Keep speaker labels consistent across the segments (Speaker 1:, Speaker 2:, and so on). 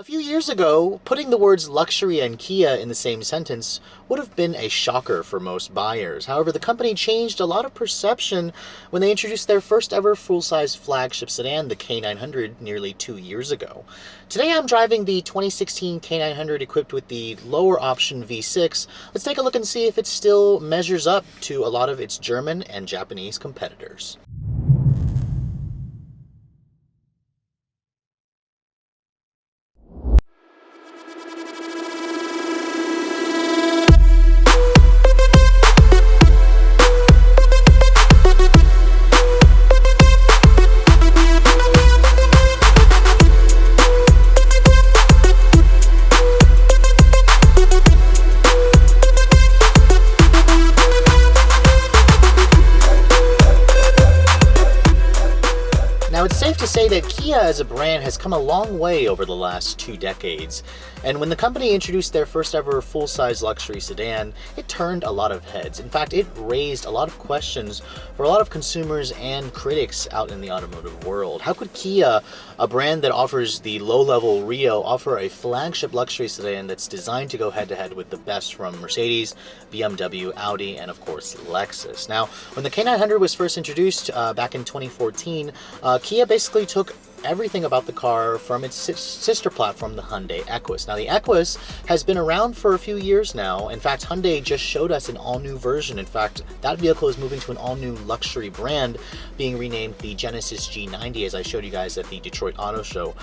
Speaker 1: A few years ago, putting the words luxury and Kia in the same sentence would have been a shocker for most buyers. However, the company changed a lot of perception when they introduced their first ever full-size flagship sedan, the K900, nearly 2 years ago. Today I'm driving the 2016 K900 equipped with the lower option V6. Let's take a look and see if it still measures up to a lot of its German and Japanese competitors. Now, it's safe to say that Kia as a brand has come a long way over the last 2 decades, and when the company introduced their first ever full-size luxury sedan, it turned a lot of heads. In fact, it raised a lot of questions for a lot of consumers and critics out in the automotive world. How could Kia, a brand that offers the low-level Rio, offer a flagship luxury sedan that's designed to go head-to-head with the best from Mercedes, BMW, Audi, and of course Lexus? Now, when the K900 was first introduced back in 2014, Kia basically took everything about the car from its sister platform, the Hyundai Equus. Now, the Equus has been around for a few years now. In fact, Hyundai just showed us an all-new version. In fact, that vehicle is moving to an all-new luxury brand, being renamed the Genesis G90, as I showed you guys at the Detroit Auto Show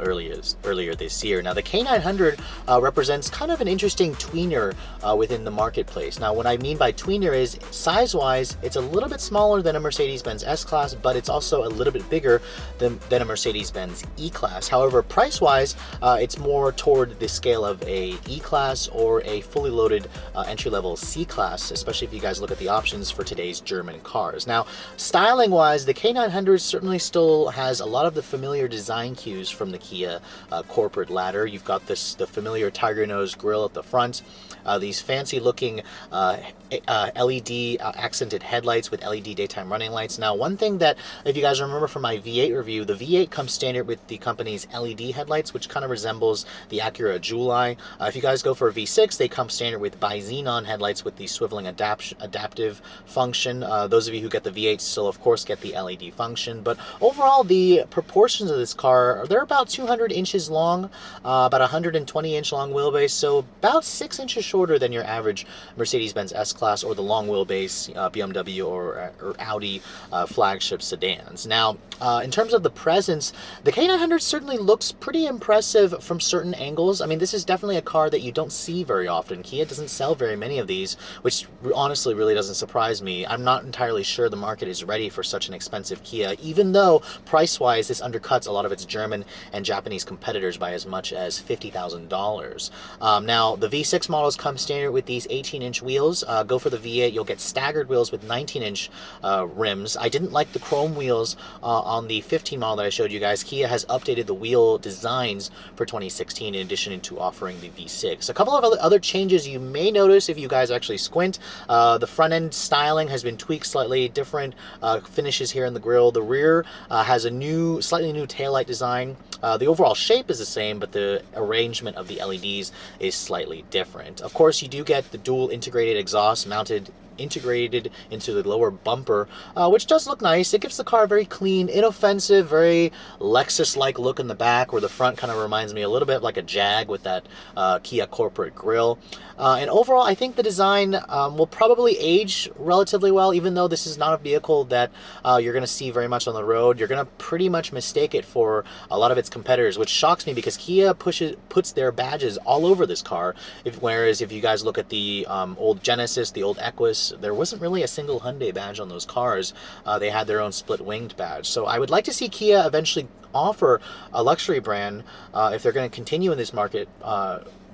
Speaker 1: earlier this year. Now, the K900 represents kind of an interesting tweener within the marketplace. Now, what I mean by tweener is, size-wise, it's a little bit smaller than a Mercedes-Benz S-Class, but it's also a little bit bigger than a Mercedes-Benz E-Class. However, price-wise, it's more toward the scale of a E-Class or a fully loaded entry-level C-Class, especially if you guys look at the options for today's German cars. Now, styling-wise, the K900 certainly still has a lot of the familiar design cues from the Kia corporate ladder. You've got the familiar tiger nose grille at the front, these fancy-looking LED accented headlights with LED daytime running lights. Now, one thing that, if you guys remember from my V8 review, the V8 comes standard with the company's LED headlights, which kind of resembles the Acura July. If you guys go for a V6, they come standard with bi-xenon headlights with the swiveling adaptive function. Those of you who get the V8 still, of course, get the LED function. But overall, the proportions of this car, they're about 200 inches long, about 120-inch long wheelbase, so about 6 inches shorter than your average Mercedes-Benz S-Class or the long wheelbase BMW or Audi flagship sedans. Now, in terms of the presence, the K900 certainly looks pretty impressive from certain angles. I mean, this is definitely a car that you don't see very often. Kia doesn't sell very many of these, which honestly really doesn't surprise me. I'm not entirely sure the market is ready for such an expensive Kia, even though price-wise this undercuts a lot of its German and Japanese competitors by as much as $50,000. Now, the V6 models come standard with these 18-inch wheels. Go for the V8, you'll get staggered wheels with 19-inch rims. I didn't like the chrome wheels on the 15 model that I showed you guys. Kia has updated the wheel designs for 2016 in addition to offering the V6. A couple of other changes you may notice if you guys actually squint. The front end styling has been tweaked slightly, different finishes here in the grille. The rear has a slightly new taillight design. The overall shape is the same, but the arrangement of the LEDs is slightly different. Of course, you do get the dual integrated exhaust integrated into the lower bumper, which does look nice. It gives the car a very clean, inoffensive, very Lexus-like look in the back, where the front kind of reminds me a little bit like a Jag with that Kia corporate grille. And overall, I think the design will probably age relatively well, even though this is not a vehicle that you're going to see very much on the road. You're going to pretty much mistake it for a lot of its competitors, which shocks me because Kia puts their badges all over this car, whereas if you guys look at the old Genesis, the old Equus, there wasn't really a single Hyundai badge on those cars. They had their own split-winged badge. So I would like to see Kia eventually offer a luxury brand if they're going to continue in this market.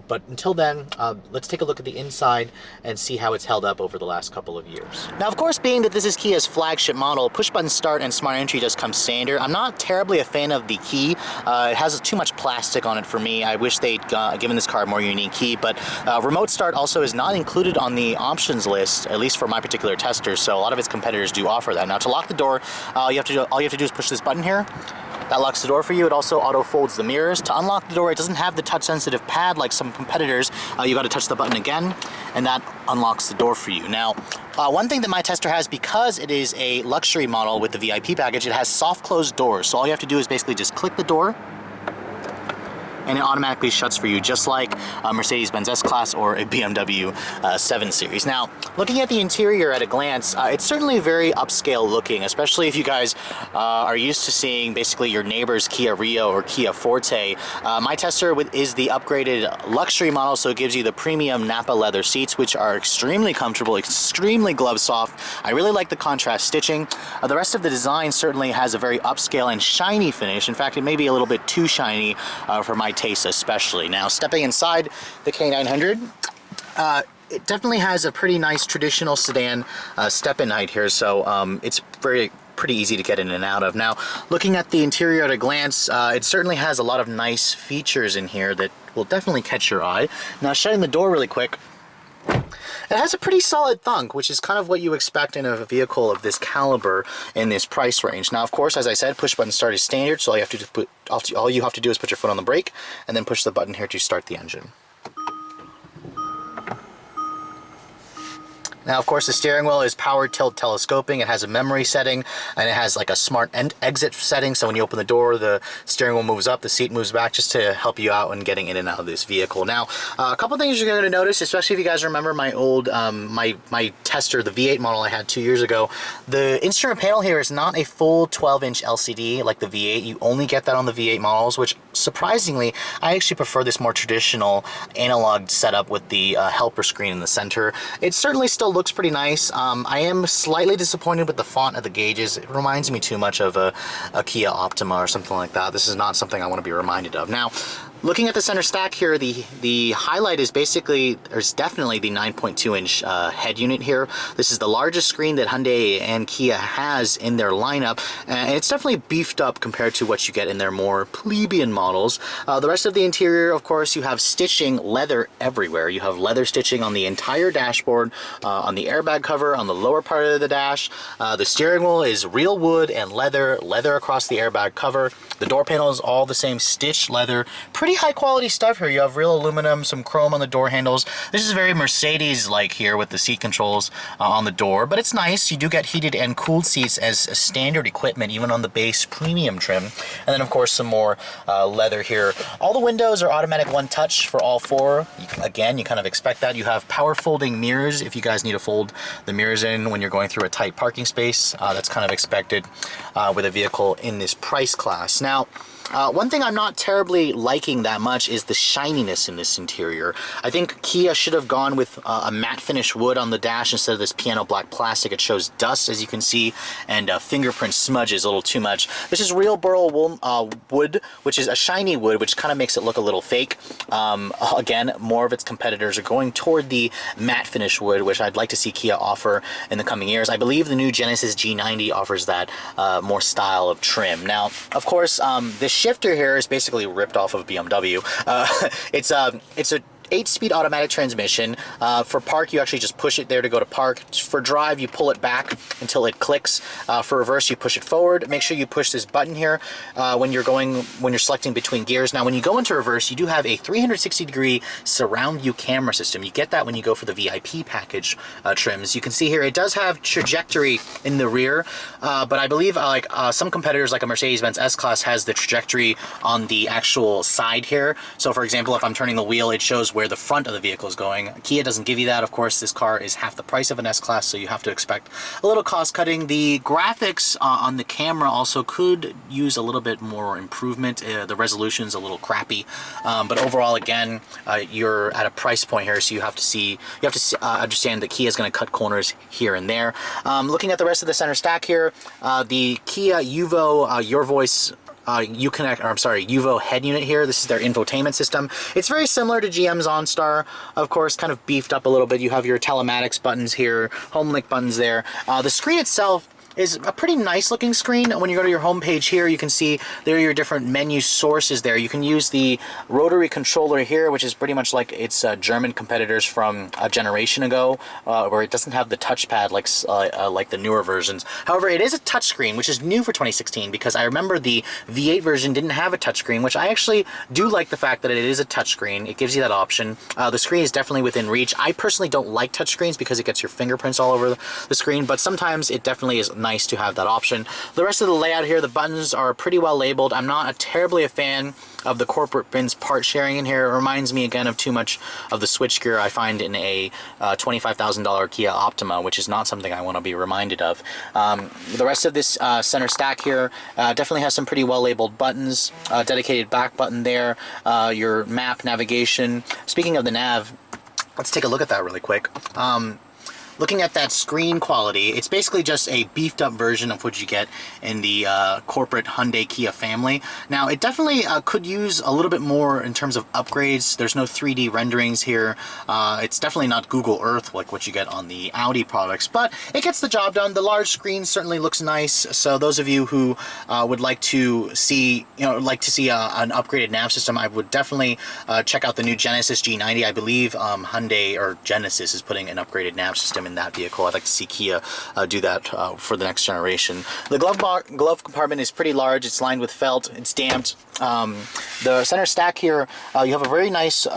Speaker 1: But until then, let's take a look at the inside and see how it's held up over the last couple of years. Now, of course, being that this is Kia's flagship model, push-button start and smart entry does come standard. I'm not terribly a fan of the key. It has too much plastic on it for me. I wish they'd given this car a more unique key, but remote start also is not included on the options list, at least for my particular tester, so a lot of its competitors do offer that. Now, to lock the door, all you have to do is push this button here, That locks the door for you. It also auto folds the mirrors. To unlock the door, it doesn't have the touch sensitive pad like some competitors. You got to touch the button again, and that unlocks the door for you. Now, one thing that my tester has, because it is a luxury model with the VIP package, it has soft closed doors. So all you have to do is basically just click the door, and it automatically shuts for you, just like a Mercedes-Benz S-Class or a BMW 7 Series. Now, looking at the interior at a glance, it's certainly very upscale looking, especially if you guys are used to seeing basically your neighbor's Kia Rio or Kia Forte. My tester is the upgraded luxury model, so it gives you the premium Napa leather seats, which are extremely comfortable, extremely glove soft. I really like the contrast stitching. The rest of the design certainly has a very upscale and shiny finish. In fact, it may be a little bit too shiny for my taste especially. Now, stepping inside the K900, it definitely has a pretty nice traditional sedan step-in height here, so it's pretty easy to get in and out of. Now, looking at the interior at a glance, it certainly has a lot of nice features in here that will definitely catch your eye. Now, shutting the door really quick, it has a pretty solid thunk, which is kind of what you expect in a vehicle of this caliber in this price range. Now, of course, as I said, push button start is standard, so all you have to do is put your foot on the brake and then push the button here to start the engine. Now, of course, the steering wheel is power tilt telescoping. It has a memory setting, and it has like a smart exit setting. So when you open the door, the steering wheel moves up, the seat moves back, just to help you out when getting in and out of this vehicle. Now, a couple things you're going to notice, especially if you guys remember my old, my tester, the V8 model I had 2 years ago. The instrument panel here is not a full 12-inch LCD like the V8. You only get that on the V8 models, which surprisingly, I actually prefer this more traditional analog setup with the helper screen in the center. It certainly still looks pretty nice. I am slightly disappointed with the font of the gauges. It reminds me too much of a Kia Optima or something like that. This is not something I want to be reminded of. Now, looking at the center stack here, the highlight is definitely the 9.2-inch head unit here. This is the largest screen that Hyundai and Kia has in their lineup, and it's definitely beefed up compared to what you get in their more plebeian models. The rest of the interior, of course, you have stitching leather everywhere. You have leather stitching on the entire dashboard, on the airbag cover, on the lower part of the dash. The steering wheel is real wood and leather across the airbag cover. The door panel is all the same stitched leather. Pretty high quality stuff here. You have real aluminum, some chrome on the door handles. This is very Mercedes-like here with the seat controls on the door, but it's nice. You do get heated and cooled seats as standard equipment, even on the base premium trim. And then, of course, some more leather here. All the windows are automatic one touch for all four. Again, you kind of expect that. You have power folding mirrors if you guys need to fold the mirrors in when you're going through a tight parking space. That's kind of expected with a vehicle in this price class. Now, one thing I'm not terribly liking that much is the shininess in this interior. I think Kia should have gone with a matte finish wood on the dash instead of this piano black plastic. It shows dust, as you can see, and fingerprint smudges a little too much. This is real burl wood, which is a shiny wood, which kind of makes it look a little fake. Again, more of its competitors are going toward the matte finish wood, which I'd like to see Kia offer in the coming years. I believe the new Genesis G90 offers that more style of trim. Now, of course, this shifter here is basically ripped off of BMW. It's a 8-speed automatic transmission. For park, you actually just push it there to go to park. For drive, you pull it back until it clicks. For reverse, you push it forward. Make sure you push this button here when you're selecting between gears. Now, when you go into reverse, you do have a 360-degree surround view camera system. You get that when you go for the VIP package trims. You can see here it does have trajectory in the rear, but I believe some competitors like a Mercedes-Benz S-Class has the trajectory on the actual side here. So, for example, if I'm turning the wheel, it shows where the front of the vehicle is going. Kia doesn't give you that. Of course, this car is half the price of an S-Class, so you have to expect a little cost cutting. The graphics on the camera also could use a little bit more improvement. The resolution's a little crappy, but overall, again, you're at a price point here, so you have to understand that Kia is going to cut corners here and there. Looking at the rest of the center stack here, the Kia Yuvo Your Voice Yuvo head unit here. This is their infotainment system. It's very similar to GM's OnStar, of course, kind of beefed up a little bit. You have your telematics buttons here, home link buttons there. The screen itself is a pretty nice looking screen. When you go to your home page here, you can see there are your different menu sources there. You can use the rotary controller here, which is pretty much like its German competitors from a generation ago, where it doesn't have the touchpad like the newer versions. However, it is a touchscreen, which is new for 2016, because I remember the V8 version didn't have a touchscreen, which I actually do like the fact that it is a touchscreen. It gives you that option. The screen is definitely within reach. I personally don't like touchscreens because it gets your fingerprints all over the screen, but sometimes it definitely is nice to have that option. The rest of the layout here, the buttons are pretty well labeled. I'm not terribly a fan of the corporate bins part sharing in here. It reminds me again of too much of the switchgear I find in a $25,000 Kia Optima, which is not something I want to be reminded of. The rest of this center stack here definitely has some pretty well labeled buttons. Dedicated back button there, your map navigation. Speaking of the nav, let's take a look at that really quick. Looking at that screen quality, it's basically just a beefed up version of what you get in the corporate Hyundai Kia family. Now, it definitely could use a little bit more in terms of upgrades. There's no 3D renderings here. It's definitely not Google Earth like what you get on the Audi products, but it gets the job done. The large screen certainly looks nice. So those of you who would like to see, an upgraded nav system, I would definitely check out the new Genesis G90. I believe Hyundai or Genesis is putting an upgraded nav system in that vehicle. I'd like to see Kia do that for the next generation. The glove compartment is pretty large. It's lined with felt. It's damped. The center stack here, you have a very nice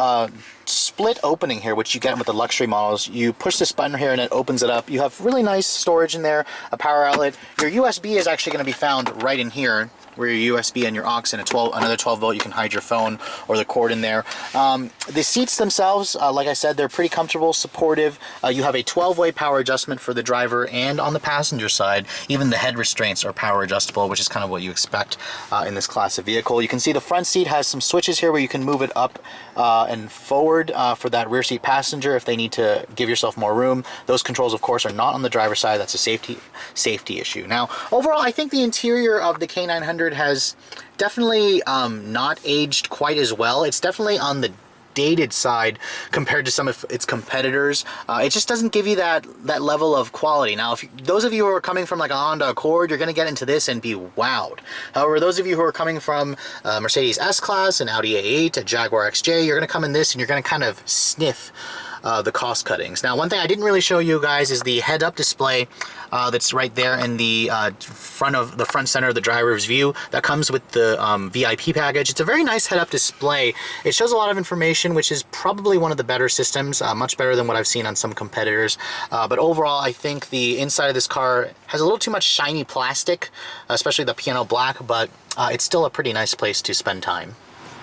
Speaker 1: split opening here, which you get with the luxury models. You push this button here and it opens it up. You have really nice storage in there, a power outlet. Your USB is actually going to be found right in here, where your USB and your aux and another 12 volt, you can hide your phone or the cord in there. The seats themselves, like I said, they're pretty comfortable, supportive. You have a 12-way power adjustment for the driver and on the passenger side. Even the head restraints are power adjustable, which is kind of what you expect in this class of vehicle. You can see the front seat has some switches here where you can move it up and forward for that rear seat passenger if they need to give yourself more room. Those controls, of course, are not on the driver's side. That's a safety issue. Now, overall, I think the interior of the K900 has definitely not aged quite as well. It's definitely on the dated side compared to some of its competitors. It just doesn't give you that level of quality. Now, if those of you who are coming from like a Honda Accord, you're going to get into this and be wowed. However, those of you who are coming from Mercedes S-Class, an Audi A8, a Jaguar XJ, you're going to come in this and you're going to kind of sniff the cost cuttings. Now, one thing I didn't really show you guys is the head-up display that's right there in the front center of the driver's view. That comes with the VIP package. It's a very nice head-up display. It shows a lot of information, which is probably one of the better systems, much better than what I've seen on some competitors. But overall, I think the inside of this car has a little too much shiny plastic, especially the piano black, but it's still a pretty nice place to spend time.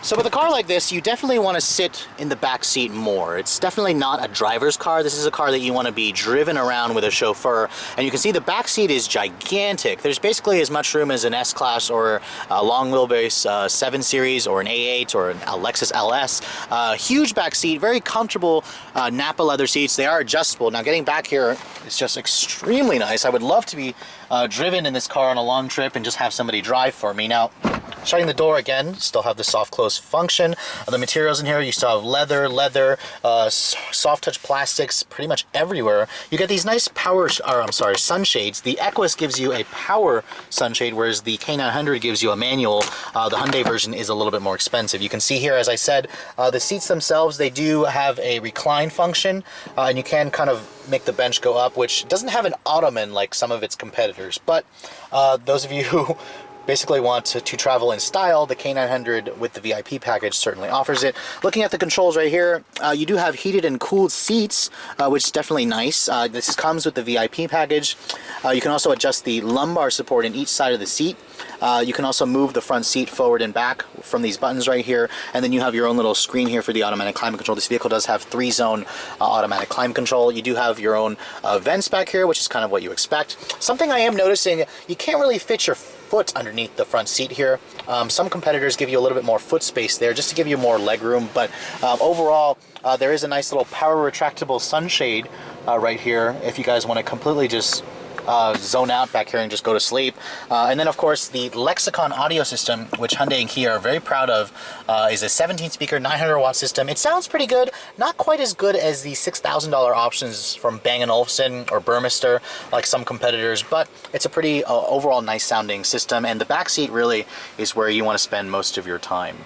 Speaker 1: So with a car like this, you definitely want to sit in the back seat more. It's definitely not a driver's car. This is a car that you want to be driven around with a chauffeur. And you can see the back seat is gigantic. There's basically as much room as an S-Class or a long wheelbase 7 Series or an A8 or a Lexus LS. Huge back seat, very comfortable Napa leather seats. They are adjustable. Now getting back here, it's just extremely nice. I would love to be driven in this car on a long trip and just have somebody drive for me. Now, shutting the door again, still have the soft close function. The materials in here, you still have leather, soft touch plastics pretty much everywhere. You get these nice sunshades. The Equus gives you a power sunshade, whereas the K900 gives you a manual. The Hyundai version is a little bit more expensive. You can see here, as I said, the seats themselves, they do have a recline function, and you can kind of make the bench go up, which doesn't have an ottoman like some of its competitors. But those of you who basically want to travel in style, the K900 with the VIP package certainly offers it. Looking at the controls right here, you do have heated and cooled seats, which is definitely nice. This comes with the VIP package. You can also adjust the lumbar support in each side of the seat. You can also move the front seat forward and back from these buttons right here, and then you have your own little screen here for the automatic climate control. This vehicle does have 3-zone automatic climate control. You do have your own vents back here, which is kind of what you expect. Something I am noticing, you can't really fit your foot underneath the front seat here. Some competitors give you a little bit more foot space there just to give you more leg room, but overall there is a nice little power retractable sunshade right here if you guys want to completely just zone out back here and just go to sleep. And then of course the Lexicon audio system, which Hyundai and Kia are very proud of, is a 17 speaker 900 watt system. It sounds pretty good, not quite as good as the $6,000 options from Bang & Olufsen or Burmester like some competitors, but it's a pretty overall nice sounding system, and the back seat really is where you want to spend most of your time.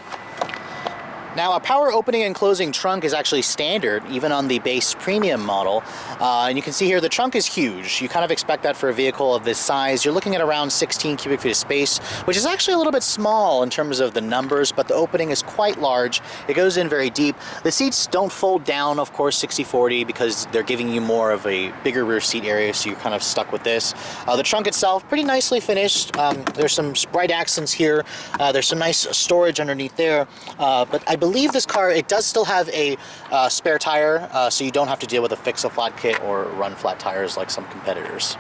Speaker 1: Now, a power opening and closing trunk is actually standard, even on the base premium model. And you can see here the trunk is huge. You kind of expect that for a vehicle of this size. You're looking at around 16 cubic feet of space, which is actually a little bit small in terms of the numbers, but the opening is quite large. It goes in very deep. The seats don't fold down, of course, 60/40, because they're giving you more of a bigger rear seat area, so you're kind of stuck with this. The trunk itself, pretty nicely finished. There's some bright accents here. There's some nice storage underneath there, but I believe this car, it does still have a spare tire, so you don't have to deal with a fix-a-flat kit or run flat tires like some competitors.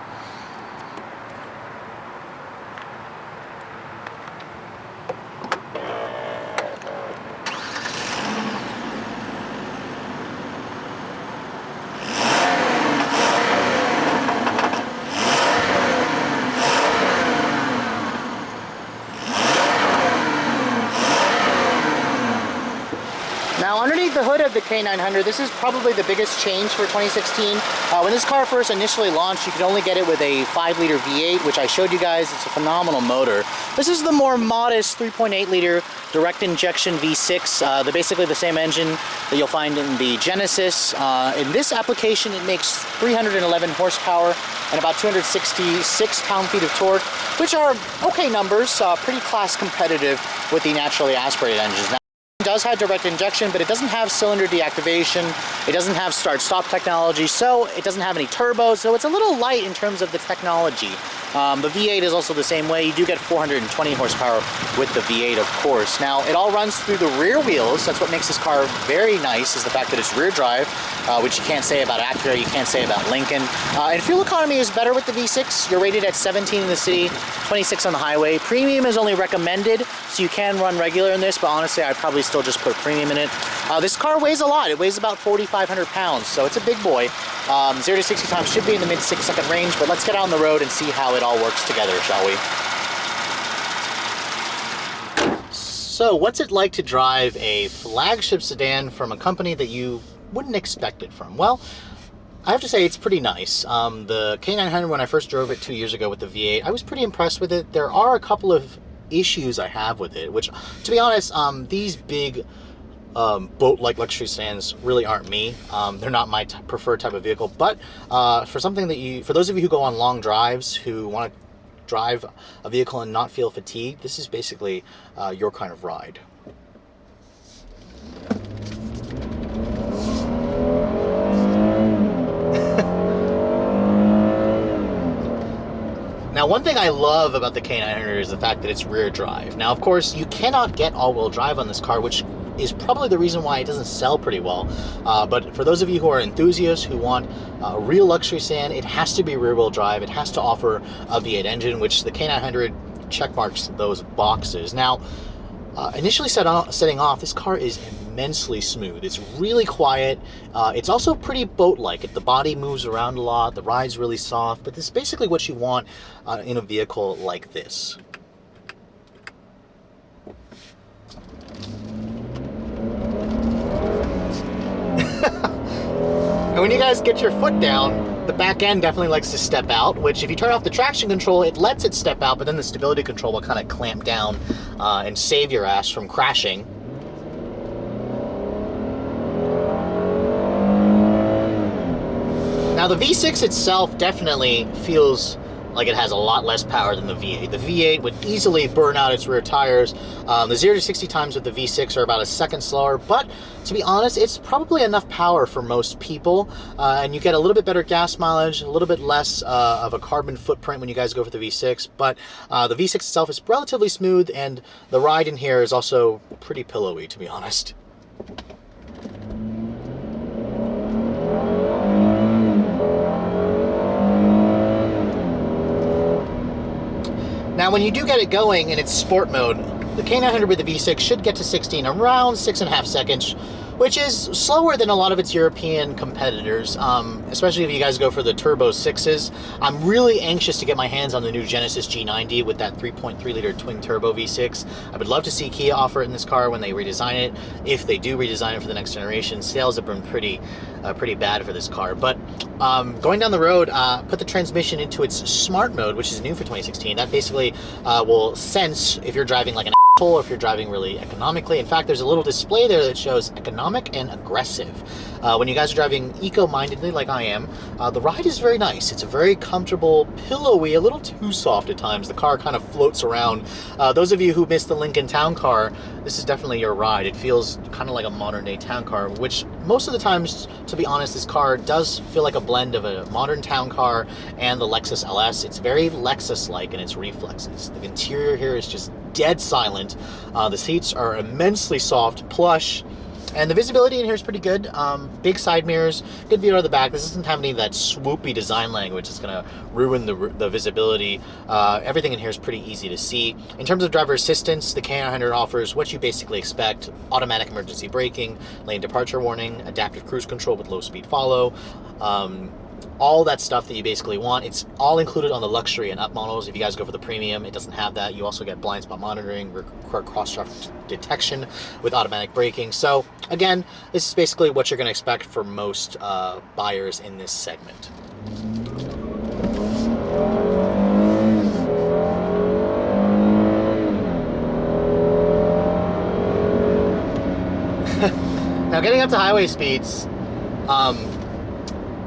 Speaker 2: Now, underneath the hood of the K900, this is probably the biggest change for 2016. When this car first initially launched, you could only get it with a 5-liter V8, which I showed you guys. It's a phenomenal motor. This is the more modest 3.8-liter direct injection V6. They're basically the same engine that you'll find in the Genesis. In this application, it makes 311 horsepower and about 266 pound-feet of torque, which are okay numbers, pretty class competitive with the naturally aspirated engines. Now, it does have direct injection, but it doesn't have cylinder deactivation. It doesn't have start-stop technology, so it doesn't have any turbos, so it's a little light in terms of the technology. The V8 is also the same way. You do get 420 horsepower with the V8, of course. Now, it all runs through the rear wheels. That's what makes this car very nice, is the fact that it's rear drive, which you can't say about Acura, you can't say about Lincoln. And fuel economy is better with the V6. You're rated at 17 in the city, 26 on the highway. Premium is only recommended, so you can run regular in this, but honestly, I'd probably still just put premium in it. This car weighs a lot. It weighs about 4,500 pounds, so it's a big boy. 0 to 60 times should be in the mid 6-second range, but let's get out on the road and see how it all works together, shall we?
Speaker 1: So, what's it like to drive a flagship sedan from a company that you wouldn't expect it from? Well, I have to say it's pretty nice. The K900, when I first drove it 2 years ago with the V8, I was pretty impressed with it. There are a couple of issues I have with it, which, to be honest, these big boat-like luxury sedans really aren't me. They're not my preferred type of vehicle, but for those of you who go on long drives, who want to drive a vehicle and not feel fatigued, this is basically your kind of ride. Now, one thing I love about the K900 is the fact that it's rear drive. Now, of course, you cannot get all-wheel drive on this car, which is probably the reason why it doesn't sell pretty well. But for those of you who are enthusiasts who want a real luxury sedan, it has to be rear-wheel drive. It has to offer a V8 engine, which the K900 checkmarks those boxes. Now, initially setting off, this car is immensely smooth. It's really quiet. It's also pretty boat-like. The body moves around a lot. The ride's really soft. But this is basically what you want in a vehicle like this. And when you guys get your foot down, the back end definitely likes to step out, which if you turn off the traction control, it lets it step out, but then the stability control will kind of clamp down and save your ass from crashing. Now, the V6 itself definitely feels like it has a lot less power than the V8. The V8 would easily burn out its rear tires. The 0 to 60 times with the V6 are about a second slower, but to be honest, it's probably enough power for most people, and you get a little bit better gas mileage, a little bit less of a carbon footprint when you guys go for the V6, but the V6 itself is relatively smooth, and the ride in here is also pretty pillowy, to be honest. Now, when you do get it going in its sport mode, the K900 with the V6 should get to 16 around 6.5 seconds, which is slower than a lot of its European competitors, especially if you guys go for the Turbo 6s. I'm really anxious to get my hands on the new Genesis G90 with that 3.3 liter twin turbo V6. I would love to see Kia offer it in this car when they redesign it. If they do redesign it for the next generation, sales have been pretty bad for this car. But going down the road, put the transmission into its smart mode, which is new for 2016. That basically will sense if you're driving like an or if you're driving really economically. In fact, there's a little display there that shows economic and aggressive. When you guys are driving eco-mindedly like I am, the ride is very nice. It's a very comfortable, pillowy, a little too soft at times. The car kind of floats around. Those of you who missed the Lincoln Town Car, this is definitely your ride. It feels kind of like a modern day town car, which most of the times, to be honest, this car does feel like a blend of a modern town car and the Lexus LS. It's very Lexus-like in its reflexes. The interior here is just dead silent. The seats are immensely soft, plush, and the visibility in here is pretty good. Big side mirrors, good view out of the back. This doesn't have any of that swoopy design language that's going to ruin the visibility. Everything in here is pretty easy to see. In terms of driver assistance, the K900 offers what you basically expect: automatic emergency braking, lane departure warning, adaptive cruise control with low speed follow, all that stuff that you basically want. It's all included on the luxury and up models. If you guys go for the premium, it doesn't have that. You also get blind spot monitoring, cross-traffic detection with automatic braking. So again, this is basically what you're going to expect for most buyers in this segment. Now, getting up to highway speeds,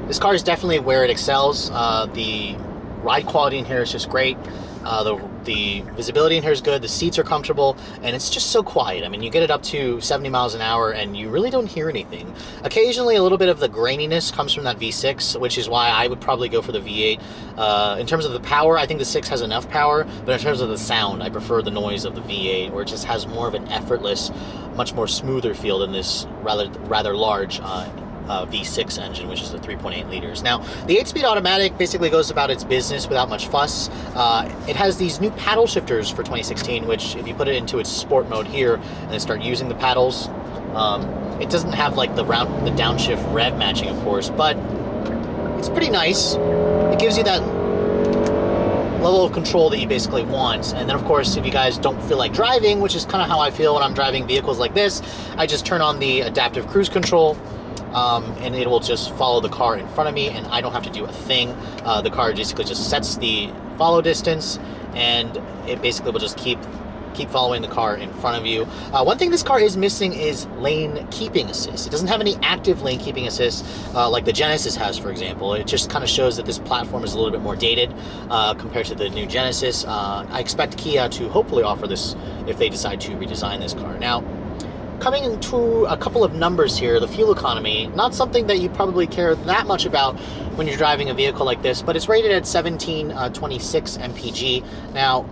Speaker 1: this car is definitely where it excels. The ride quality in here is just great. The visibility in here is good. The seats are comfortable, and it's just so quiet. I mean, you get it up to 70 miles an hour, and you really don't hear anything. Occasionally, a little bit of the graininess comes from that V6, which is why I would probably go for the V8. In terms of the power, I think the 6 has enough power, but in terms of the sound, I prefer the noise of the V8, where it just has more of an effortless, much more smoother feel than this rather large V6 engine, which is the 3.8 liters. Now, the 8-speed automatic basically goes about its business without much fuss. It has these new paddle shifters for 2016, which if you put it into its sport mode here and then start using the paddles, it doesn't have like the downshift rev matching, of course, but it's pretty nice. It gives you that level of control that you basically want. And then, of course, if you guys don't feel like driving, which is kind of how I feel when I'm driving vehicles like this, I just turn on the adaptive cruise control, and it will just follow the car in front of me, and I don't have to do a thing. The car basically just sets the follow distance, and it basically will just keep following the car in front of you. One thing this car is missing is lane keeping assist. It doesn't have any active lane keeping assist like the Genesis has, for example. It just kind of shows that this platform is a little bit more dated compared to the new Genesis. I expect Kia to hopefully offer this if they decide to redesign this car. Now, coming into a couple of numbers here, the fuel economy, not something that you probably care that much about when you're driving a vehicle like this, but it's rated at 1726 mpg. Now,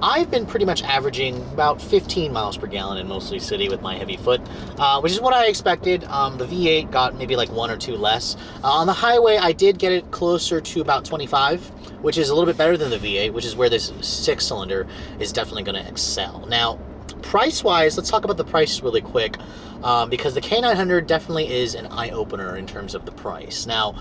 Speaker 1: I've been pretty much averaging about 15 miles per gallon in mostly city with my heavy foot, which is what I expected. The V8 got maybe like 1 or 2 less. On the highway, I did get it closer to about 25, which is a little bit better than the V8, which is where this 6-cylinder is definitely going to excel. Now, price-wise, let's talk about the price really quick, because the K900 definitely is an eye-opener in terms of the price. Now,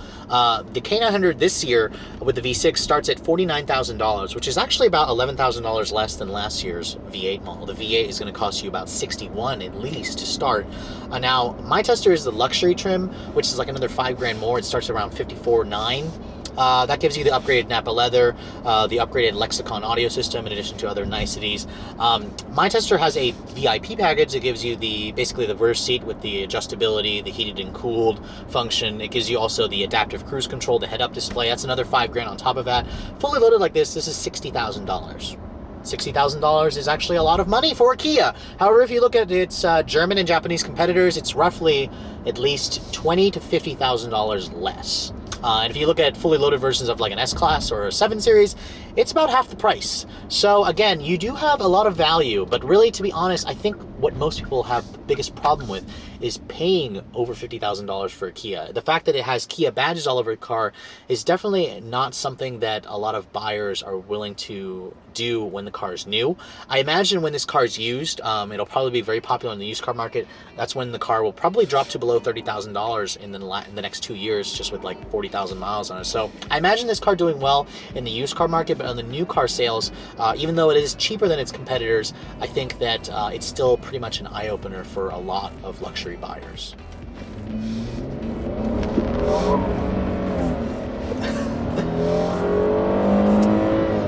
Speaker 1: the K900 this year with the V6 starts at $49,000, which is actually about $11,000 less than last year's V8 model. The V8 is going to cost you about $61,000 at least to start. Now, my tester is the luxury trim, which is like another $5,000 more. It starts around $54,900. That gives you the upgraded Napa leather, the upgraded Lexicon audio system, in addition to other niceties. My tester has a VIP package that gives you basically the rear seat with the adjustability, the heated and cooled function. It gives you also the adaptive cruise control, the head-up display. That's another $5,000 on top of that. Fully loaded like this is $60,000. $60,000 is actually a lot of money for a Kia. However, if you look at its German and Japanese competitors, it's roughly at least $20,000 to $50,000 less. And if you look at fully loaded versions of like an S-Class or a 7 Series, it's about half the price. So again, you do have a lot of value, but really, to be honest, I think what most people have the biggest problem with is paying over $50,000 for a Kia. The fact that it has Kia badges all over the car is definitely not something that a lot of buyers are willing to do when the car is new. I imagine when this car is used, it'll probably be very popular in the used car market. That's when the car will probably drop to below $30,000 in the next 2 years, just with like 40,000 miles on it. So I imagine this car doing well in the used car market, but on the new car sales, even though it is cheaper than its competitors, I think that it's still pretty much an eye-opener for a lot of luxury buyers.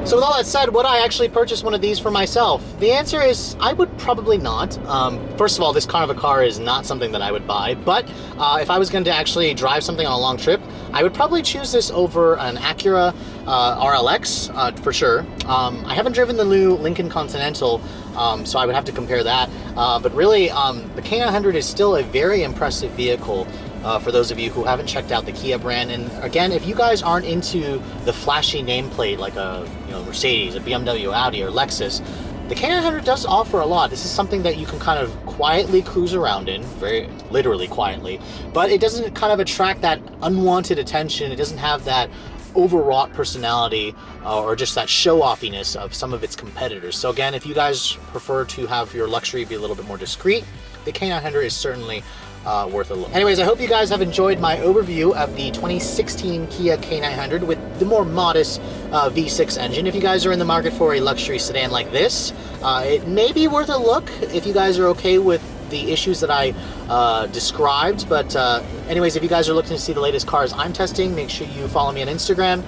Speaker 1: So with all that said, would I actually purchase one of these for myself? The answer is I would probably not. First of all, this kind of a car is not something that I would buy, but if I was going to actually drive something on a long trip, I would probably choose this over an Acura RLX for sure. I haven't driven the new Lincoln Continental, so I would have to compare that. But really, the K900 is still a very impressive vehicle. For those of you who haven't checked out the Kia brand. And again, if you guys aren't into the flashy nameplate like a Mercedes, a BMW, Audi, or Lexus, the K900 does offer a lot. This is something that you can kind of quietly cruise around in, very literally quietly, but it doesn't kind of attract that unwanted attention. It doesn't have that overwrought personality or just that show-offiness of some of its competitors. So again, if you guys prefer to have your luxury be a little bit more discreet, the K900 is certainly worth a look. Anyways, I hope you guys have enjoyed my overview of the 2016 Kia K900 with the more modest V6 engine. If you guys are in the market for a luxury sedan like this, it may be worth a look if you guys are okay with the issues that I described. But anyways, if you guys are looking to see the latest cars I'm testing, make sure you follow me on Instagram,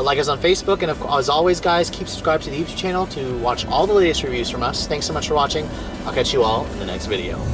Speaker 1: like us on Facebook, and as always, guys, keep subscribed to the YouTube channel to watch all the latest reviews from us. Thanks so much for watching. I'll catch you all in the next video.